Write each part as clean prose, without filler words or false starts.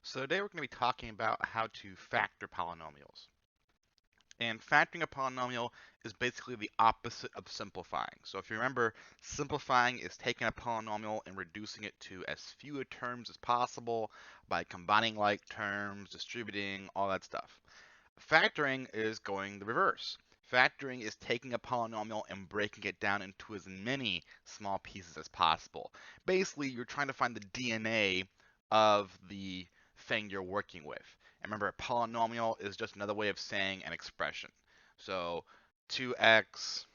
So today we're going to be talking about how to factor polynomials. And factoring a polynomial is basically the opposite of simplifying. So if you remember, simplifying is taking a polynomial and reducing it to as few terms as possible by combining like terms, distributing, all that stuff. Factoring is going the reverse. Factoring is taking a polynomial and breaking it down into as many small pieces as possible. Basically, you're trying to find the DNA of the thing you're working with. And remember, a polynomial is just another way of saying an expression. So 2x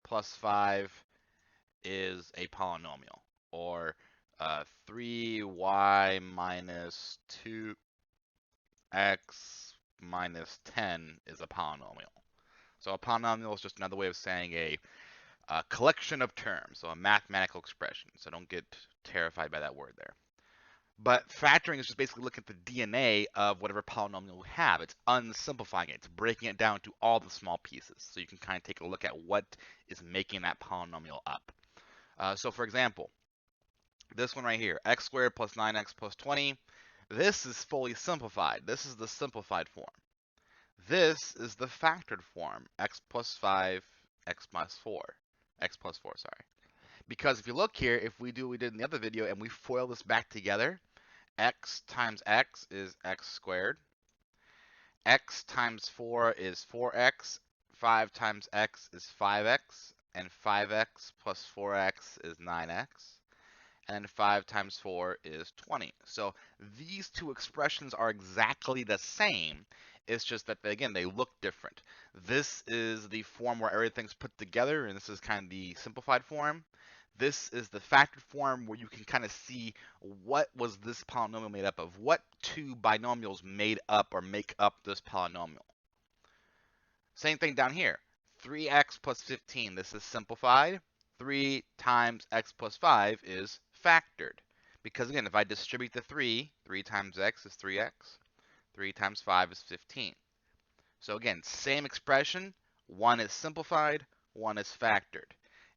plus 5 is a polynomial, or 3y minus 2x minus 10 is a polynomial. So a polynomial is just another way of saying a collection of terms, so a mathematical expression. So don't get terrified by that word there. But factoring is just basically looking at the DNA of whatever polynomial you have. It's unsimplifying it. It's breaking it down to all the small pieces. So you can kind of take a look at what is making that polynomial up. So for example, this one right here, x squared plus 9x plus 20. This is fully simplified. This is the simplified form. This is the factored form, x plus 5, x plus 4. X plus 4, sorry. Because if you look here, if we do what we did in the other video and we FOIL this back together, x times x is x squared. X times 4 is 4x. 5 times x is 5x. And 5x plus 4x is 9x. And 5 times 4 is 20. So these two expressions are exactly the same. It's just that, again, they look different. This is the form where everything's put together, and this is kind of the simplified form. This is the factored form where you can kind of see what was this polynomial made up of. What two binomials made up or make up this polynomial? Same thing down here. 3x plus 15, this is simplified. 3 times x plus 5 is factored. Because again, if I distribute the 3 times x is 3x. 3 times 5 is 15. So again, same expression. One is simplified, one is factored.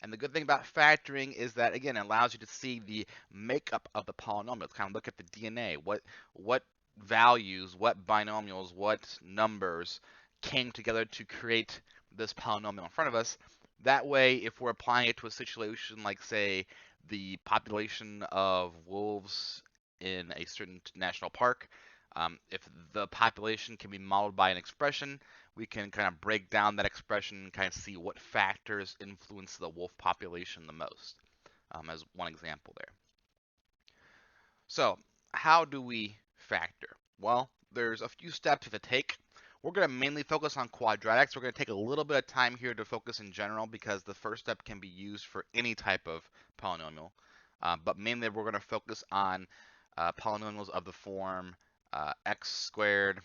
And the good thing about factoring is that, again, it allows you to see the makeup of the polynomial. Kind of look at the DNA. What values, what binomials, what numbers came together to create this polynomial in front of us. That way, if we're applying it to a situation like, say, the population of wolves in a certain national park, if the population can be modeled by an expression, we can kind of break down that expression and kind of see what factors influence the wolf population the most, as one example there. So how do we factor? Well, there's a few steps to take. We're going to mainly focus on quadratics. We're going to take a little bit of time here to focus in general because the first step can be used for any type of polynomial. But mainly we're going to focus on polynomials of the form x squared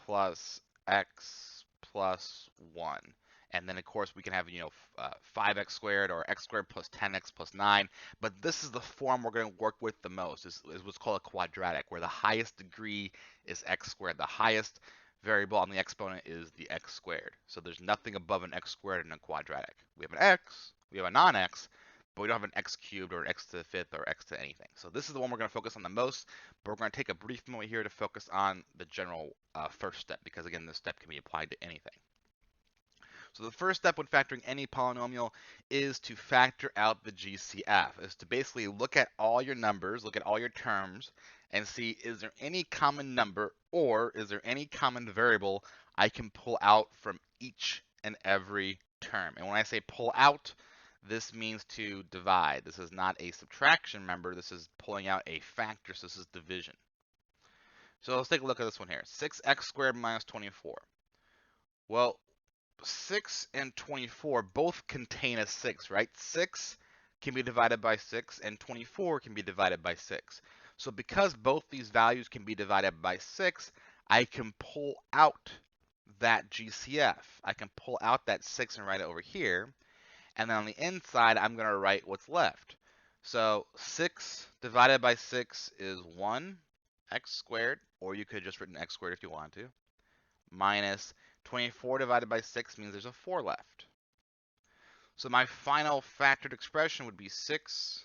plus x plus 1. And then, of course, we can have, 5x squared or x squared plus 10x plus 9. But this is the form we're going to work with the most. Is what's called a quadratic, where the highest degree is x squared. The highest variable on the exponent is the x squared. So there's nothing above an x squared in a quadratic. We have an x, we have a non-x, but we don't have an x cubed or an x to the fifth or x to anything. So this is the one we're going to focus on the most, but we're going to take a brief moment here to focus on the general first step, because again, this step can be applied to anything. So the first step when factoring any polynomial is to factor out the GCF, is to basically look at all your numbers, look at all your terms, and see, is there any common number or is there any common variable I can pull out from each and every term. And when I say pull out, this means to divide. This is not a subtraction, remember, this is pulling out a factor, so this is division. So let's take a look at this one here. 6x squared minus 24. Well, 6 and 24 both contain a 6, right? 6 can be divided by 6 and 24 can be divided by 6. So because both these values can be divided by 6, I can pull out that GCF. I can pull out that 6 and write it over here. And then on the inside, I'm going to write what's left. So 6 divided by 6 is 1 x squared, or you could have just written x squared if you want to, minus 24 divided by 6 means there's a 4 left. So my final factored expression would be 6x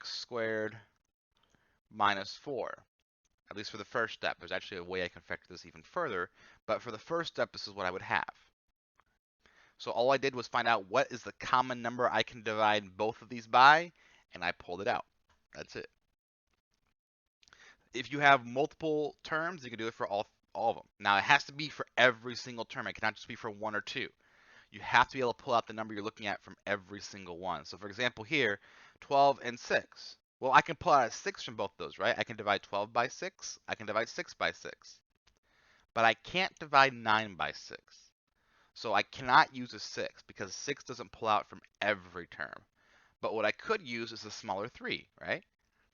squared minus 4, at least for the first step. There's actually a way I can factor this even further, but for the first step, this is what I would have. So all I did was find out what is the common number I can divide both of these by, and I pulled it out. That's it. If you have multiple terms, you can do it for all of them. Now, it has to be for every single term. It cannot just be for one or two. You have to be able to pull out the number you're looking at from every single one. So for example here, 12 and 6. Well, I can pull out a 6 from both those, right? I can divide 12 by 6. I can divide 6 by 6. But I can't divide 9 by 6. So I cannot use a 6 because 6 doesn't pull out from every term. But what I could use is a smaller 3, right?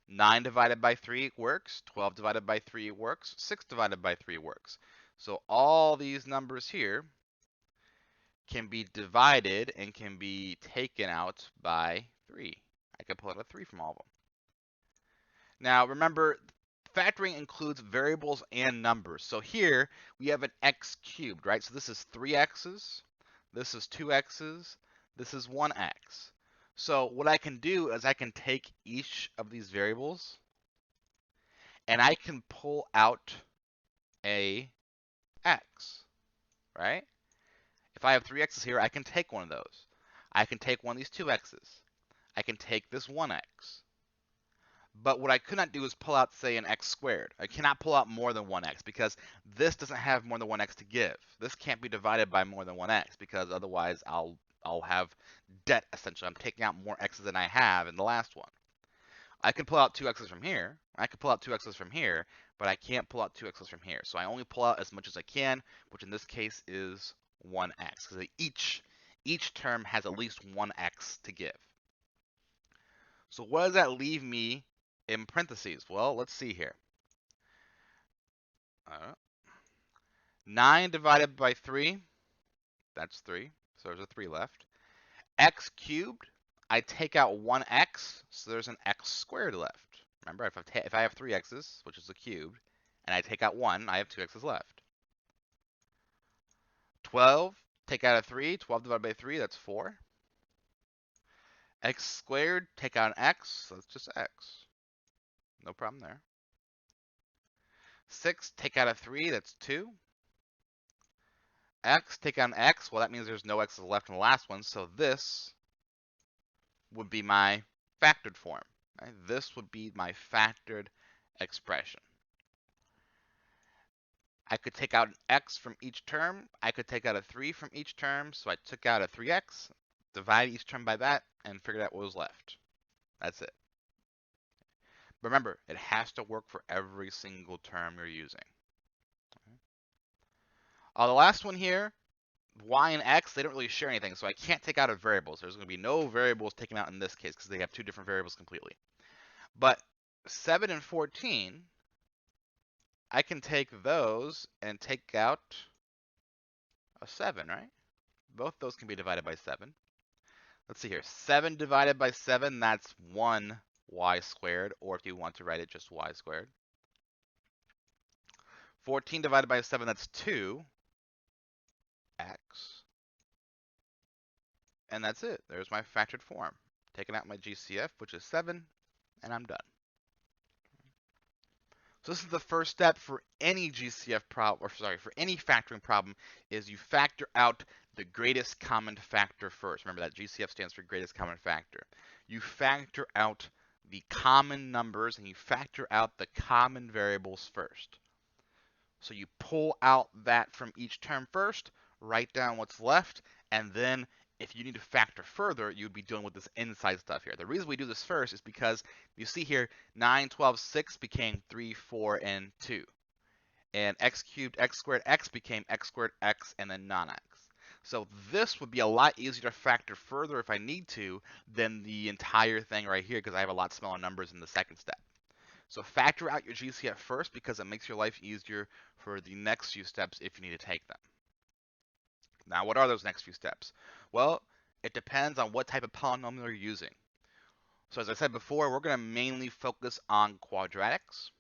9 divided by 3 works. 12 divided by 3 works. 6 divided by 3 works. So all these numbers here can be divided and can be taken out by 3. I can pull out a 3 from all of them. Now remember, factoring includes variables and numbers. So here we have an x cubed, right? So this is 3x's, this is 2x's, this is 1x. So what I can do is I can take each of these variables and I can pull out a x, right? If I have 3x's here, I can take one of those. I can take one of these 2x's. I can take this 1x. But what I could not do is pull out, say, an x squared. I cannot pull out more than 1x because this doesn't have more than 1x to give. This can't be divided by more than 1x because otherwise I'll have debt, essentially. I'm taking out more x's than I have in the last one. I can pull out 2x's from here. I can pull out 2x's from here, but I can't pull out 2x's from here. So I only pull out as much as I can, which in this case is 1x, because each term has at least 1x to give. So what does that leave me in parentheses? Well, let's see here. 9 divided by 3, that's 3, so there's a 3 left. X cubed, I take out 1x, so there's an x squared left. Remember, if I have 3 x's, which is a cubed, and I take out 1, I have 2 x's left. 12, take out a 3, 12 divided by 3, that's 4. X squared, take out an x, so it's just x. No problem there. 6, take out a 3, that's 2. X, take out an x, well that means there's no x's left in the last one, so this would be my factored form. Right? This would be my factored expression. I could take out an x from each term. I could take out a 3 from each term. So I took out a 3x, divided each term by that, and figured out what was left. That's it. But remember, it has to work for every single term you're using. The last one here, y and x, they don't really share anything, so I can't take out a variable. So there's going to be no variables taken out in this case because they have two different variables completely. But 7 and 14, I can take those and take out a 7, right? Both those can be divided by 7. Let's see here. 7 divided by 7, that's 1y squared, or if you want to write it just y squared. 14 divided by 7, that's 2x. And that's it. There's my factored form. Taking out my GCF, which is 7, and I'm done. So this is the first step for any GCF problem, or sorry, for any factoring problem, is you factor out the greatest common factor first. Remember that GCF stands for greatest common factor. You factor out the common numbers and you factor out the common variables first. So you pull out that from each term first, write down what's left, and then if you need to factor further, you'd be dealing with this inside stuff here. The reason we do this first is because you see here 9, 12, 6 became 3, 4, and 2. And x cubed, x squared, x became x squared, x, and then non-x. So this would be a lot easier to factor further if I need to than the entire thing right here because I have a lot smaller numbers in the second step. So factor out your GCF first because it makes your life easier for the next few steps if you need to take them. Now, what are those next few steps? Well, it depends on what type of polynomial you're using. So as I said before, we're going to mainly focus on quadratics.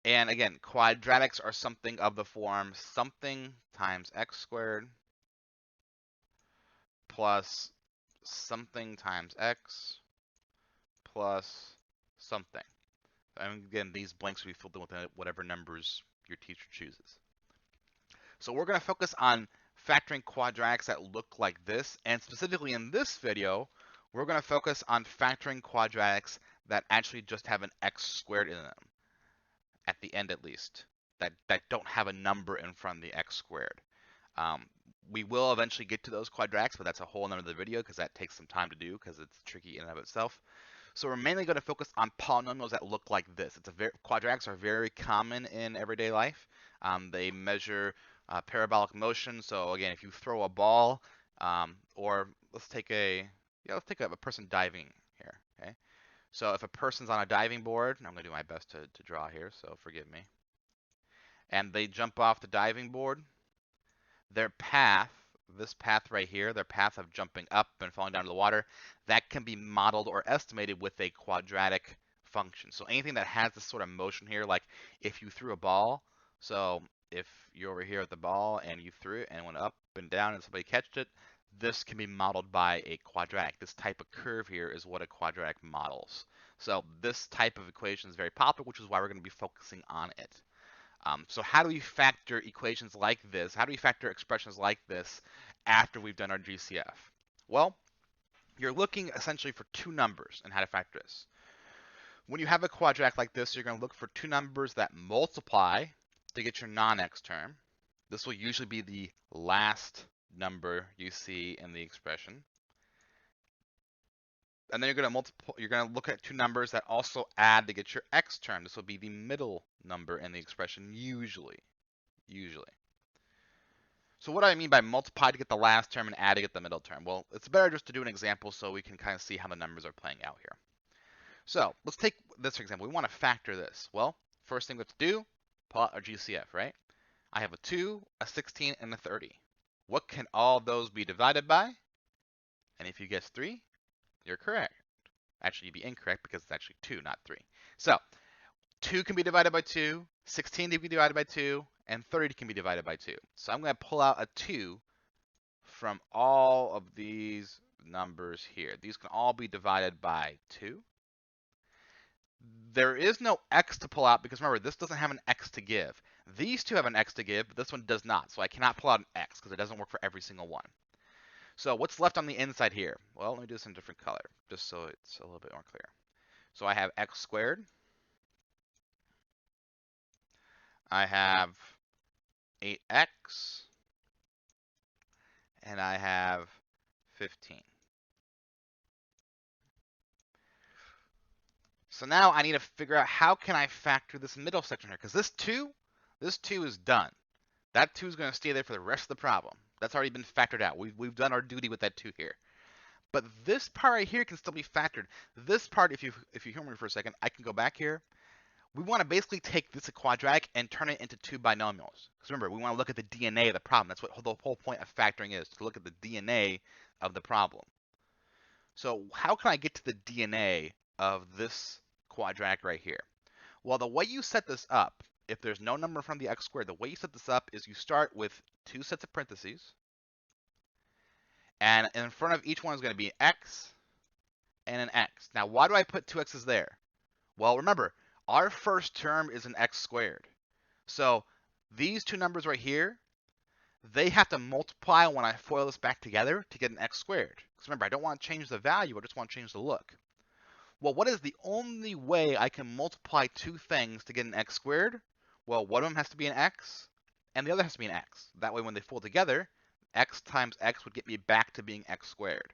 And again, quadratics are something of the form something times x squared plus something times x plus something. And again, these blanks will be filled in with whatever numbers your teacher chooses. So we're going to focus on factoring quadratics that look like this, and specifically in this video, we're going to focus on factoring quadratics that actually just have an x squared in them, at the end at least, that don't have a number in front of the x squared. We will eventually get to those quadratics, but that's a whole nother video because that takes some time to do because it's tricky in and of itself. So we're mainly going to focus on polynomials that look like this. Quadratics are very common in everyday life. They measure parabolic motion. So again, if you throw a ball, or let's take a person diving here. Okay. So if a person's on a diving board, and I'm going to do my best to draw here, so forgive me. And they jump off the diving board, their path, this path right here, their path of jumping up and falling down to the water, that can be modeled or estimated with a quadratic function. So anything that has this sort of motion here, like if you threw a ball, so if you're over here at the ball and you threw it and went up and down and somebody catched it, this can be modeled by a quadratic. This type of curve here is what a quadratic models. So this type of equation is very popular, which is why we're going to be focusing on it. So how do we factor equations like this? How do we factor expressions like this after we've done our GCF? Well, you're looking essentially for two numbers and how to factor this. When you have a quadratic like this, you're going to look for two numbers that multiply to get your non-x term. This will usually be the last number you see in the expression. And then you're going to look at two numbers that also add to get your x term. This will be the middle number in the expression, usually. So what do I mean by multiply to get the last term and add to get the middle term? Well, it's better just to do an example so we can kind of see how the numbers are playing out here. So let's take this for example. We want to factor this. Well, first thing we have to do, pull out our GCF, right? I have a 2, a 16, and a 30. What can all those be divided by? And if you guess 3, you're correct. Actually, you'd be incorrect because it's actually 2, not 3. So 2 can be divided by 2, 16 can be divided by 2, and 30 can be divided by 2. So I'm going to pull out a 2 from all of these numbers here. These can all be divided by 2. There is no x to pull out because remember, this doesn't have an x to give. These two have an x to give, but this one does not. So I cannot pull out an x because it doesn't work for every single one. So what's left on the inside here? Well, let me do this in a different color just so it's a little bit more clear. So I have x squared. I have 8x. And I have 15. So now I need to figure out how can I factor this middle section here, because this 2 is done. That 2 is going to stay there for the rest of the problem. That's already been factored out. We've done our duty with that 2 here. But this part right here can still be factored. This part, if you hear me for a second, I can go back here. We want to basically take this quadratic and turn it into two binomials. Because remember, we want to look at the DNA of the problem. That's what the whole point of factoring is, to look at the DNA of the problem. So how can I get to the DNA of this quadratic right here? Well, the way you set this up, if there's no number from the x squared, the way you set this up is you start with two sets of parentheses. And in front of each one is going to be an x and an x. Now, why do I put two x's there? Well, remember, our first term is an x squared. So these two numbers right here, they have to multiply when I FOIL this back together to get an x squared. Because remember, I don't want to change the value, I just want to change the look. Well, what is the only way I can multiply two things to get an x squared? Well, one of them has to be an x, and the other has to be an x. That way, when they fold together, x times x would get me back to being x squared.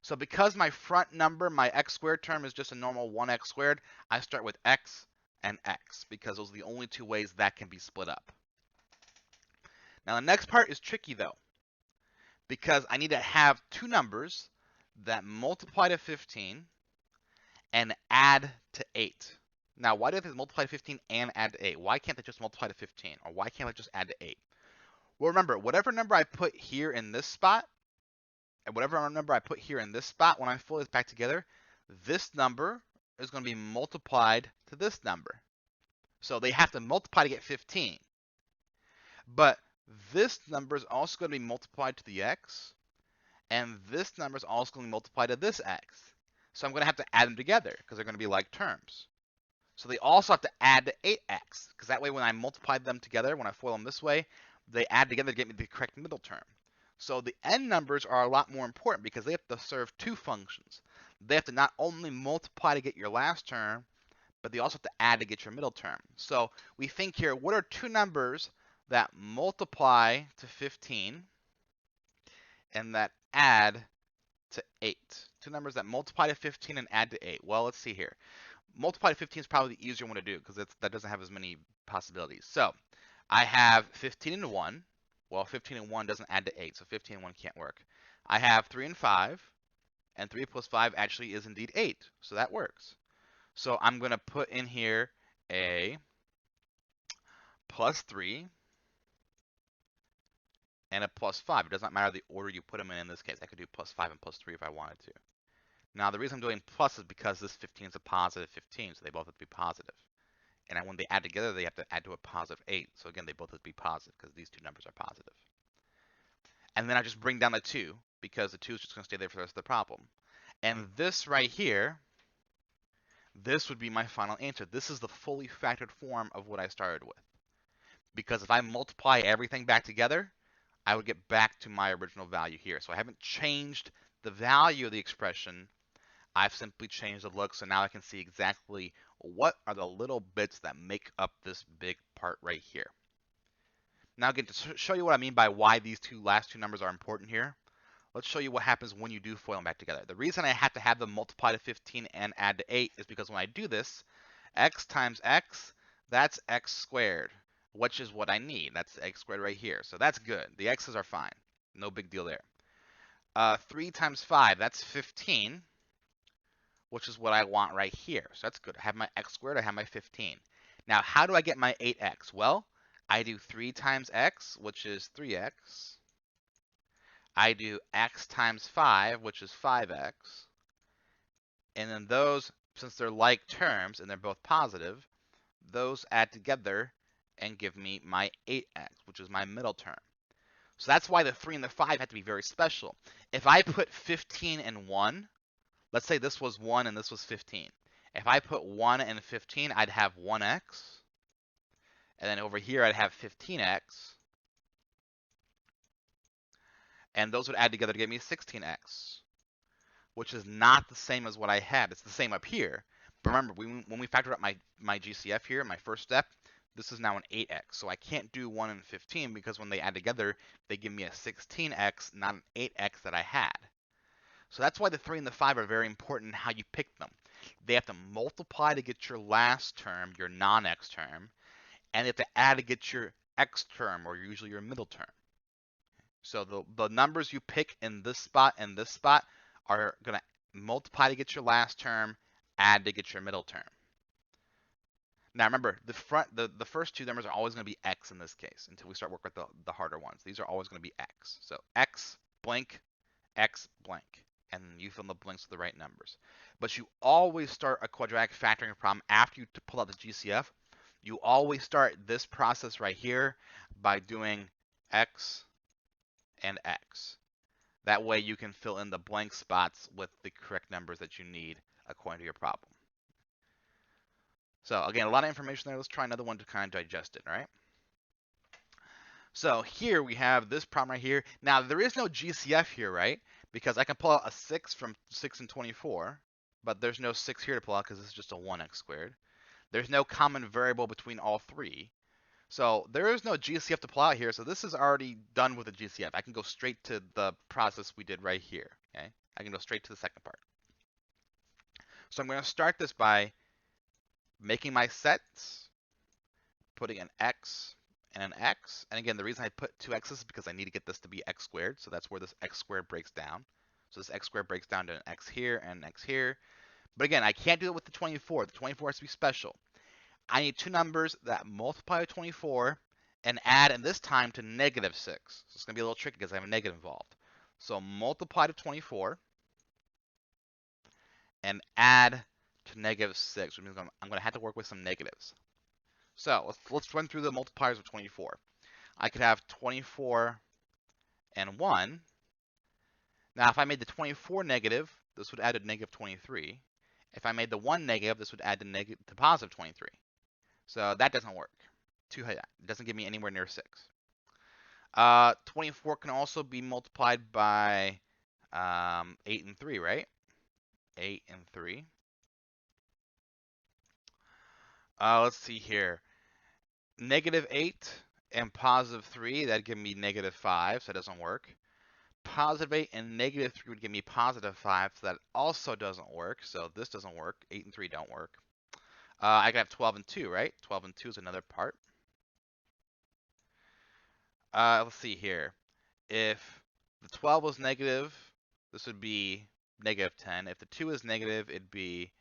So because my front number, my x squared term is just a normal 1x squared, I start with x and x, because those are the only two ways that can be split up. Now the next part is tricky though, because I need to have two numbers that multiply to 15 and add to 8. Now, why do they multiply to 15 and add to 8? Why can't they just multiply to 15? Or why can't I just add to 8? Well, remember, whatever number I put here in this spot, and whatever number I put here in this spot, when I FOIL this back together, this number is going to be multiplied to this number. So they have to multiply to get 15. But this number is also going to be multiplied to the x, and this number is also going to be multiplied to this x. So I'm going to have to add them together because they're going to be like terms. So they also have to add to 8x, because that way when I multiply them together, when I FOIL them this way, they add together to get me the correct middle term. So the n numbers are a lot more important because they have to serve two functions. They have to not only multiply to get your last term, but they also have to add to get your middle term. So we think here, what are two numbers that multiply to 15 and that add to 8? Two numbers that multiply to 15 and add to 8. Well, let's see here. Multiply to 15 is probably the easier one to do because that doesn't have as many possibilities. So I have 15 and 1. Well, 15 and 1 doesn't add to 8, so 15 and 1 can't work. I have 3 and 5, and 3 plus 5 actually is indeed 8, so that works. So I'm going to put in here a plus 3 and a plus 5. It doesn't matter the order you put them in this case. I could do plus 5 and plus 3 if I wanted to. Now, the reason I'm doing plus is because this 15 is a positive 15, so they both have to be positive. And when they add together, they have to add to a positive 8. So again, they both have to be positive because these two numbers are positive. And then I just bring down the 2 because the 2 is just going to stay there for the rest of the problem. And this right here, this would be my final answer. This is the fully factored form of what I started with. Because if I multiply everything back together, I would get back to my original value here. So I haven't changed the value of the expression. I've simply changed the look, so now I can see exactly what are the little bits that make up this big part right here. Now again, to show you what I mean by why these last two numbers are important here, let's show you what happens when you do FOIL them back together. The reason I have to have them multiply to 15 and add to 8 is because when I do this, x times x, that's x squared, which is what I need. That's x squared right here. So that's good. The x's are fine. No big deal there. 3 times 5, that's 15. Which is what I want right here. So that's good. I have my x squared, I have my 15. Now, how do I get my 8x? Well, I do 3 times x, which is 3x. I do x times 5, which is 5x. And then those, since they're like terms and they're both positive, those add together and give me my 8x, which is my middle term. So that's why the 3 and the 5 have to be very special. If I put 15 and 1, let's say this was 1 and this was 15. If I put 1 and 15, I'd have 1x. And then over here, I'd have 15x. And those would add together to give me 16x, which is not the same as what I had. It's the same up here. But remember, when we factored out my GCF here, my first step, this is now an 8x. So I can't do 1 and 15 because when they add together, they give me a 16x, not an 8x that I had. So that's why the 3 and the 5 are very important in how you pick them. They have to multiply to get your last term, your non-x term, and they have to add to get your x term, or usually your middle term. So the numbers you pick in this spot and this spot are going to multiply to get your last term, add to get your middle term. Now remember, the first two numbers are always going to be x in this case until we start working with the harder ones. These are always going to be x. So x blank, x blank. And you fill in the blanks with the right numbers. But you always start a quadratic factoring problem after you pull out the GCF. You always start this process right here by doing x and x. That way you can fill in the blank spots with the correct numbers that you need according to your problem. So again, a lot of information there. Let's try another one to kind of digest it, all right? So here we have this problem right here. Now there is no GCF here, right? Because I can pull out a 6 from 6 and 24, but there's no 6 here to pull out because this is just a 1x squared. There's no common variable between all three. So there is no GCF to pull out here, so this is already done with the GCF. I can go straight to the process we did right here, okay? I can go straight to the second part. So I'm going to start this by making my sets, putting an x and an x. And again, the reason I put two x's is because I need to get this to be x squared. So that's where this x squared breaks down. So this x squared breaks down to an x here and an x here. But again, I can't do it with the 24. The 24 has to be special. I need two numbers that multiply by 24 and add, in this time, to negative 6. So it's going to be a little tricky because I have a negative involved. So multiply to 24 and add to negative 6, which means I'm going to have to work with some negatives. So let's run through the multipliers of 24. I could have 24 and 1. Now, if I made the 24 negative, this would add a negative 23. If I made the 1 negative, this would add to positive 23. So that doesn't work. Too high. It doesn't give me anywhere near 6. 24 can also be multiplied by 8 and 3, right? 8 and 3. Let's see here. Negative 8 and positive 3, that'd give me negative 5, so that doesn't work. Positive 8 and negative 3 would give me positive 5, so that also doesn't work. So this doesn't work. 8 and 3 don't work. I can have 12 and 2, right? 12 and 2 is another part. Let's see here. If the 12 was negative, this would be negative 10. If the 2 is negative, it'd be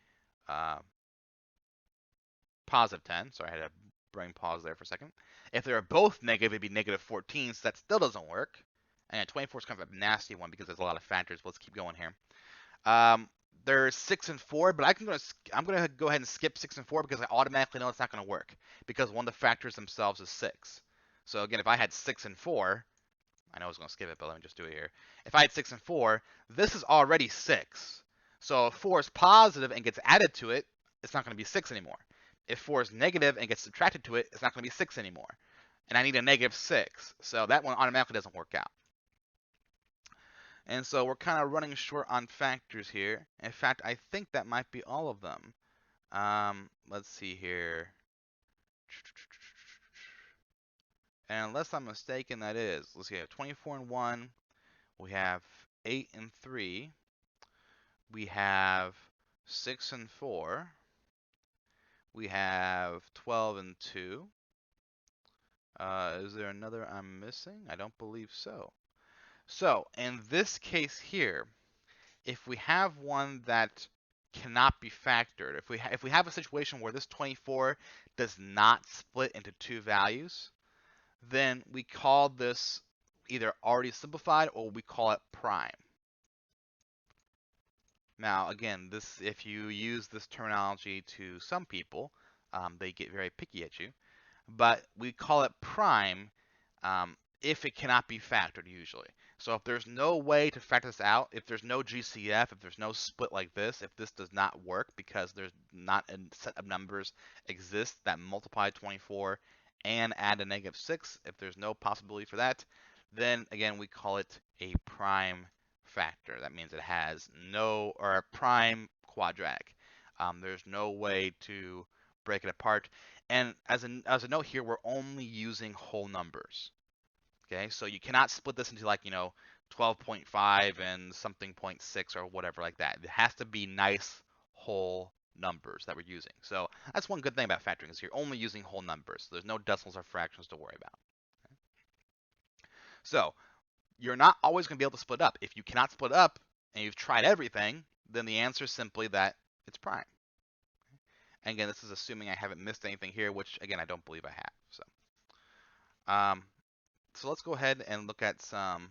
positive 10. Sorry, I had a brain pause there for a second. If they are both negative, it'd be negative 14, so that still doesn't work. And 24 is kind of a nasty one because there's a lot of factors. Let's keep going here. There's 6 and 4, but I'm gonna go ahead and skip 6 and 4 because I automatically know it's not gonna work because one of the factors themselves is 6. So again, if I had 6 and 4, I know I was gonna skip it, but let me just do it here. If I had 6 and 4, this is already 6. So if 4 is positive and gets added to it, it's not gonna be 6 anymore. If 4 is negative and gets subtracted to it, it's not gonna be 6 anymore. And I need a negative 6, so that one automatically doesn't work out. And so we're kind of running short on factors here. In fact, I think that might be all of them. Let's see here. And unless I'm mistaken, that is. Let's see, 24 and 1. We have 8 and 3. We have 6 and 4. We have 12 and 2. Is there another I'm missing? I don't believe so. So, in this case here, if we have one that cannot be factored, if we have a situation where this 24 does not split into two values, then we call this either already simplified or we call it prime. Now, again, if you use this terminology to some people, they get very picky at you. But we call it prime if it cannot be factored usually. So if there's no way to factor this out, if there's no GCF, if there's no split like this, if this does not work because there's not a set of numbers exist that multiply 24 and add a negative 6, if there's no possibility for that, then again we call it a prime factor. That means it has no, or a prime quadratic. There's no way to break it apart. And as a note here, we're only using whole numbers. Okay, so you cannot split this into 12.5 and something 0.6 or whatever like that. It has to be nice whole numbers that we're using. So that's one good thing about factoring is you're only using whole numbers. There's no decimals or fractions to worry about. Okay? So you're not always going to be able to split up. If you cannot split up and you've tried everything, then the answer is simply that it's prime. And again, this is assuming I haven't missed anything here, which again, I don't believe I have. So let's go ahead and look at some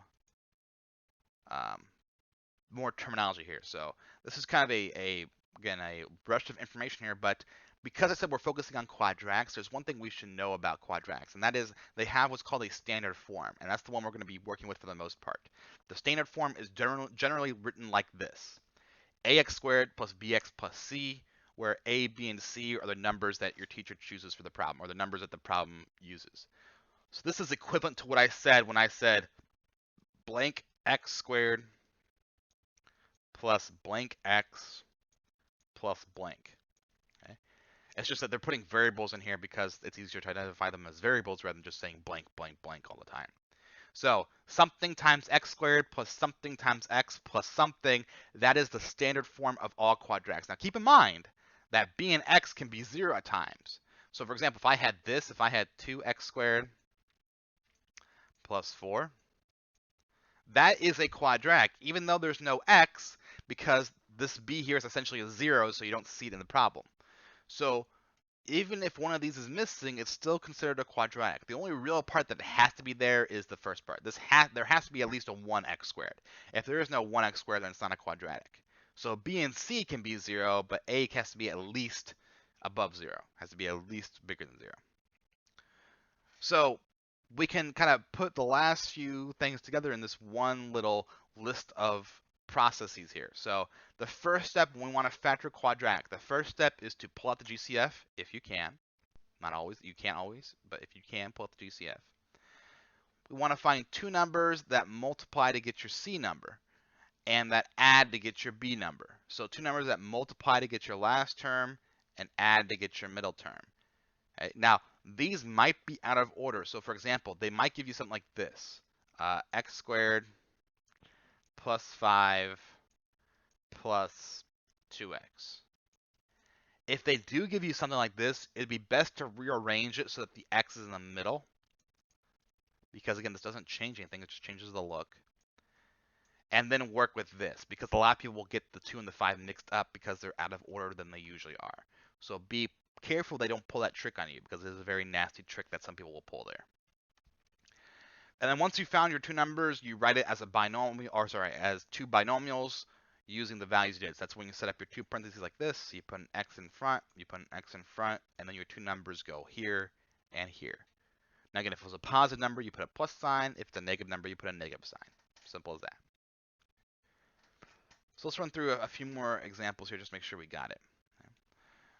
more terminology here. So this is kind of again, a brush of information here, but because I said we're focusing on quadratics, there's one thing we should know about quadratics, and that is they have what's called a standard form, and that's the one we're going to be working with for the most part. The standard form is generally written like this: ax squared plus bx plus c, where a, b, and c are the numbers that your teacher chooses for the problem, or the numbers that the problem uses. So this is equivalent to what I said when I said blank x squared plus blank x plus blank. Okay? It's just that they're putting variables in here because it's easier to identify them as variables rather than just saying blank, blank, blank all the time. So something times x squared plus something times x plus something, that is the standard form of all quadratics. Now keep in mind that b and x can be 0 at times. So for example, if I had 2x squared plus 4, that is a quadratic, even though there's no x, because this b here is essentially a 0, so you don't see it in the problem. So even if one of these is missing, it's still considered a quadratic. The only real part that has to be there is the first part. There has to be at least a 1x squared. If there is no 1x squared, then it's not a quadratic. So b and c can be 0, but a has to be at least above 0. Has to be at least bigger than 0. So we can kind of put the last few things together in this one little list of processes here. So the first step when we want to factor quadratic, the first step is to pull out the GCF if you can. Not always, you can't always, but if you can, pull out the GCF. We want to find two numbers that multiply to get your C number and that add to get your B number. So two numbers that multiply to get your last term and add to get your middle term. Okay? Now, these might be out of order. So for example, they might give you something like this. X squared plus 5 plus 2x. If they do give you something like this, it'd be best to rearrange it so that the x is in the middle. Because again, this doesn't change anything, it just changes the look. And then work with this, because a lot of people will get the 2 and the 5 mixed up because they're out of order than they usually are. So be careful they don't pull that trick on you, because it is a very nasty trick that some people will pull there. And then once you found your two numbers, you write it as a binomial, or sorry, as two binomials using the values you did. So that's when you set up your two parentheses like this. You put an x in front, you put an x in front, and then your two numbers go here and here. Now again, if it was a positive number, you put a plus sign. If it's a negative number, you put a negative sign. Simple as that. So let's run through a few more examples here, just to make sure we got it. Okay.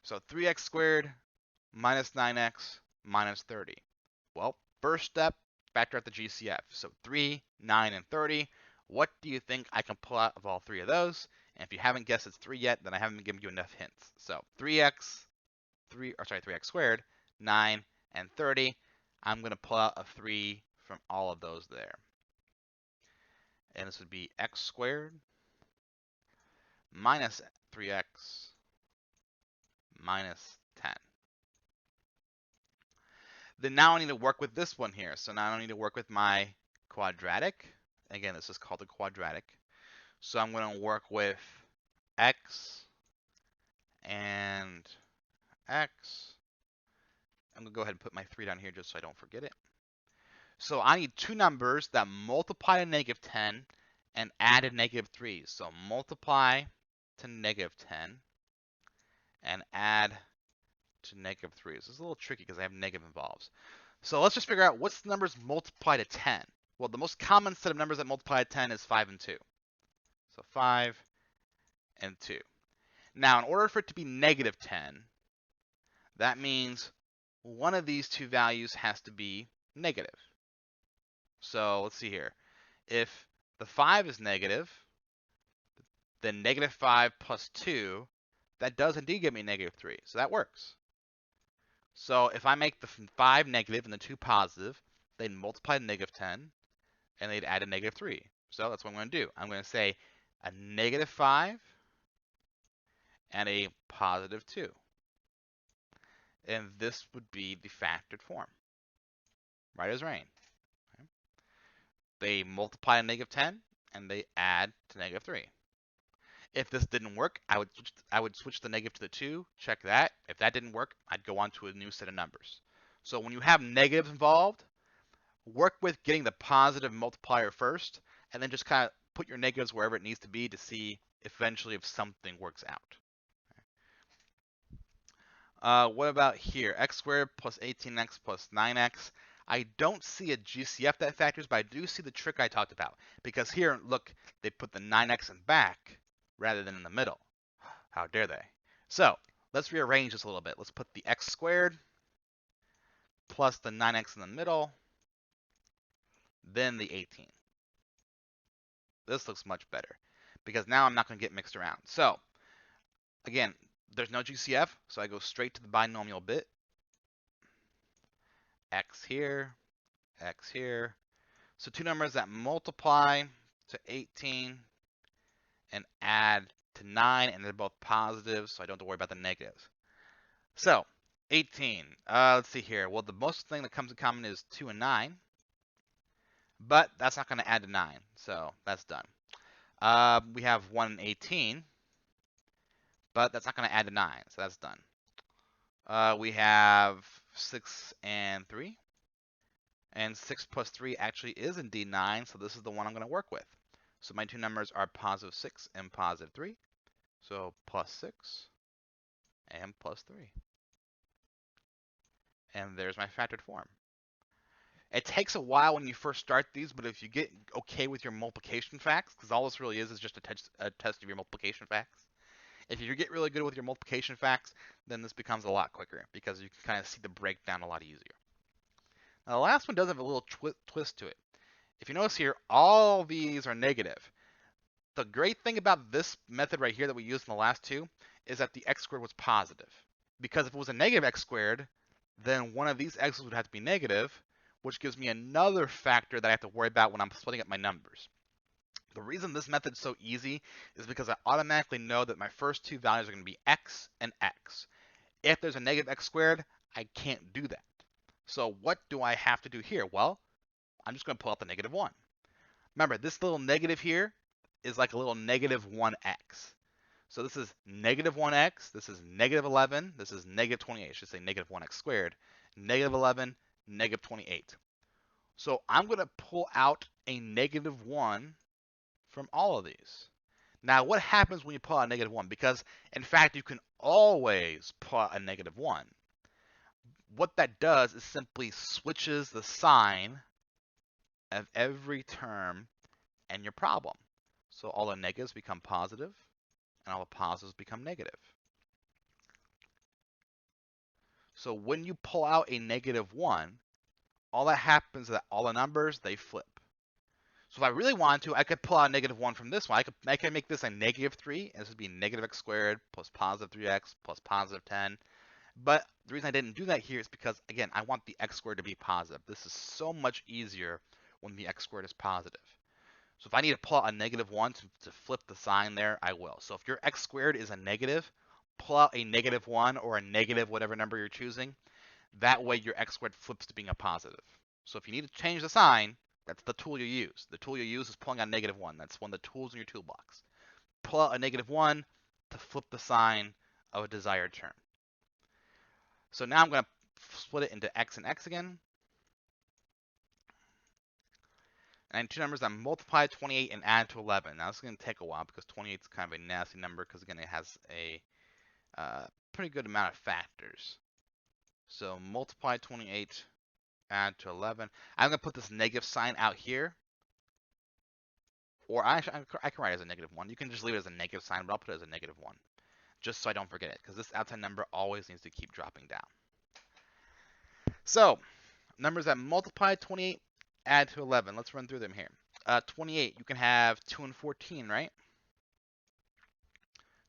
So 3x squared minus 9x minus 30. Well, first step, factor out the GCF. So 3, 9, and 30. What do you think I can pull out of all three of those? And if you haven't guessed it's 3 yet, then I haven't given you enough hints. So 3x squared, 9, and 30. I'm going to pull out a 3 from all of those there. And this would be x squared minus 3x minus 10. Then now I need to work with this one here. So now I need to work with my quadratic. Again, this is called a quadratic. So I'm going to work with x and x. I'm going to go ahead and put my 3 down here just so I don't forget it. So I need two numbers that multiply to negative 10 and add to negative 3. So multiply to negative 10 and add to negative 3. This is a little tricky because I have negative involved. So let's just figure out what's the numbers multiply to 10. Well, the most common set of numbers that multiply to 10 is 5 and 2. So 5 and 2. Now, in order for it to be negative 10, that means one of these two values has to be negative. So let's see here. If the 5 is negative, then negative 5 plus 2, that does indeed give me negative 3. So that works. So if I make the 5 negative and the 2 positive, they'd multiply to negative 10, and they'd add a negative 3. So that's what I'm going to do. I'm going to say a negative 5 and a positive 2. And this would be the factored form. Right as rain. Okay. They multiply to negative 10, and they add to negative 3. If this didn't work, I would switch the negative to the 2, check that. If that didn't work, I'd go on to a new set of numbers. So when you have negatives involved, work with getting the positive multiplier first, and then just kind of put your negatives wherever it needs to be to see eventually if something works out. What about here? X squared plus 18x plus 9x. I don't see a GCF that factors, but I do see the trick I talked about. Because here, look, they put the 9x in back rather than in the middle. How dare they? So let's rearrange this a little bit. Let's put the x squared plus the 9x in the middle, then the 18. This looks much better because now I'm not going to get mixed around. So again, there's no GCF, so I go straight to the binomial bit. X here, X here. So two numbers that multiply to 18 and add to 9, and they're both positive, so I don't have to worry about the negatives. So 18, let's see here. Well, the most thing that comes in common is 2 and 9, but that's not going to add to 9, so that's done. We have 1 and 18, but that's not going to add to 9, so that's done. We have 6 and 3, and 6 plus 3 actually is indeed 9, so this is the one I'm going to work with. So my two numbers are positive 6 and positive 3, so plus 6 and plus 3. And there's my factored form. It takes a while when you first start these, but if you get okay with your multiplication facts, because all this really is just a test of your multiplication facts. If you get really good with your multiplication facts, then this becomes a lot quicker because you can kind of see the breakdown a lot easier. Now the last one does have a little twist to it. If you notice here, all these are negative. The great thing about this method right here that we used in the last two is that the x squared was positive. Because if it was a negative x squared, then one of these x's would have to be negative, which gives me another factor that I have to worry about when I'm splitting up my numbers. The reason this method is so easy is because I automatically know that my first two values are going to be x and x. If there's a negative x squared, I can't do that. So what do I have to do here? Well, I'm just going to pull out the negative 1. Remember, this little negative here is like a little negative 1x. So this is negative 1x, this is negative 11, this is negative 28. I should say negative 1x squared, negative 11, negative 28. So I'm going to pull out a negative 1 from all of these. Now, what happens when you pull out a negative 1? Because, in fact, you can always pull out a negative 1. What that does is simply switches the sign of every term in your problem. So all the negatives become positive, and all the positives become negative. So when you pull out a negative 1, all that happens is that all the numbers, they flip. So if I really wanted to, I could pull out a negative 1 from this one. I could make this a negative 3, and this would be negative x squared plus positive 3x plus positive 10. But the reason I didn't do that here is because, again, I want the x squared to be positive. This is so much easier when the x squared is positive. So if I need to pull out a negative 1 to flip the sign there, I will. So if your x squared is a negative, pull out a negative 1 or a negative whatever number you're choosing. That way your x squared flips to being a positive. So if you need to change the sign, that's the tool you use. The tool you use is pulling out a negative 1. That's one of the tools in your toolbox. Pull out a negative 1 to flip the sign of a desired term. So now I'm going to split it into x and x again. And two numbers that multiply 28 and add to 11. Now this is going to take a while because 28 is kind of a nasty number because, again, it has a pretty good amount of factors. So multiply 28, add to 11. I'm going to put this negative sign out here. Or I can write it as a negative 1. You can just leave it as a negative sign, but I'll put it as a negative 1. Just so I don't forget it, because this outside number always needs to keep dropping down. So, numbers that multiply 28, add to 11. Let's run through them here. 28, you can have 2 and 14, right?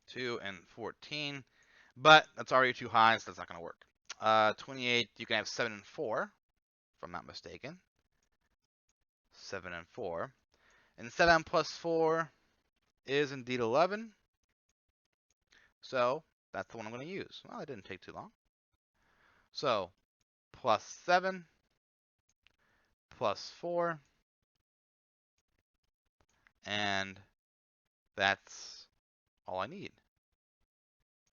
2 and 14. But that's already too high, so that's not going to work. 28, you can have 7 and 4, if I'm not mistaken. 7 and 4. And 7 plus 4 is indeed 11. So that's the one I'm going to use. Well, it didn't take too long. So plus 7 plus 4. And that's all I need.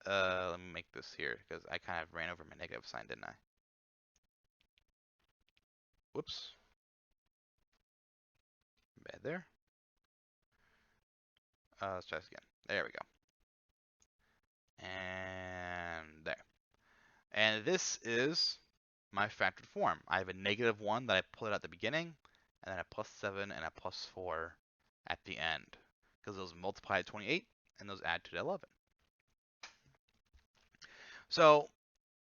Let me make this here because I kind of ran over my negative sign, didn't I? Whoops. Bad there. Let's try this again. There we go. And there. And this is my factored form. I have a negative 1 that I pulled at the beginning, and then a plus 7 and a plus 4 at the end, because those multiply to 28 and those add to 11. So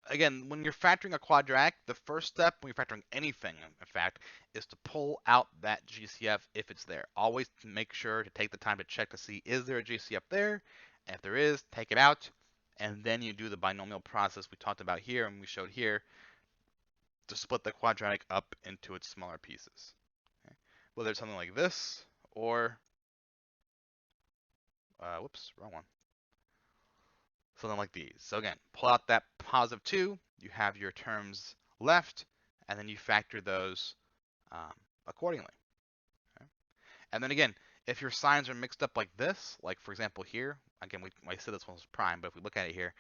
again, when you're factoring a quadratic, the first step when you're factoring anything, in fact, is to pull out that GCF if it's there. Always make sure to take the time to check to see, is there a GCF there? And if there is, take it out, and then you do the binomial process we talked about here and we showed here to split the quadratic up into its smaller pieces. Okay? Whether it's something like this or, whoops, wrong one. Something like these. So again, pull out that positive 2, you have your terms left, and then you factor those accordingly. Okay? And then again, if your signs are mixed up like this, like for example here, again, I said this one was prime, but if we look at it here,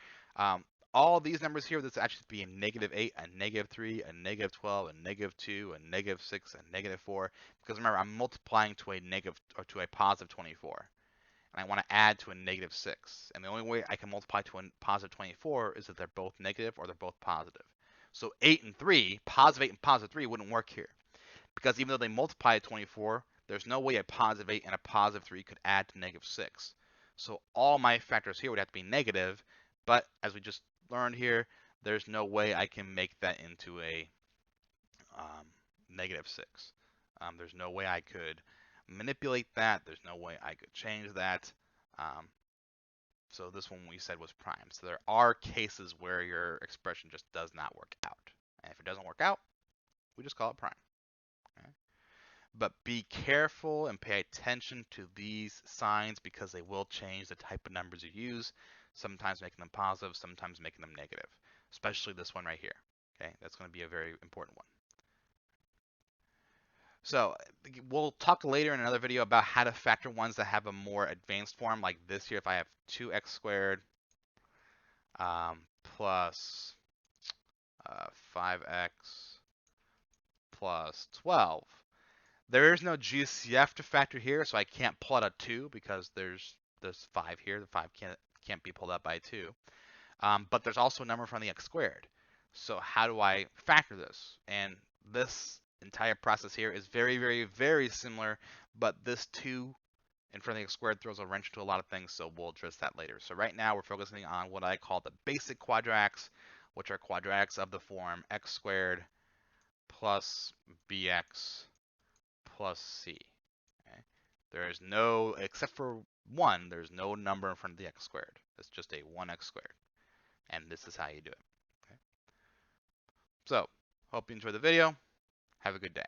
all these numbers here, this actually be a negative 8, a negative 3, a negative 12, a negative 2, a negative 6, a negative 4, because remember, I'm multiplying to a negative or to a positive 24. And I want to add to a negative 6. And the only way I can multiply to a positive 24 is if they're both negative or they're both positive. So 8 and 3, positive 8 and positive 3 wouldn't work here. because even though they multiply 24, there's no way a positive 8 and a positive 3 could add to negative 6. So all my factors here would have to be negative, but as we just learned here, there's no way I can make that into a negative 6. There's no way I could manipulate that. There's no way I could change that. So this one we said was prime. So there are cases where your expression just does not work out. And if it doesn't work out, we just call it prime. Okay? But be careful and pay attention to these signs because they will change the type of numbers you use, sometimes making them positive, sometimes making them negative, especially this one right here. Okay, that's going to be a very important one. So we'll talk later in another video about how to factor ones that have a more advanced form, like this here. If I have 2x squared plus 5x plus 12. There is no GCF to factor here, so I can't pull out a 2 because there's 5 here. The 5 can't be pulled out by 2. But there's also a number from the x squared. So how do I factor this? And this entire process here is very, very, very similar, but this 2 in front of the x squared throws a wrench into a lot of things, so we'll address that later. So right now we're focusing on what I call the basic quadratics, which are quadratics of the form x squared plus bx plus c. Okay? There is no, except for 1, there's no number in front of the x squared. It's just a 1x squared. And this is how you do it. Okay? So, hope you enjoyed the video. Have a good day.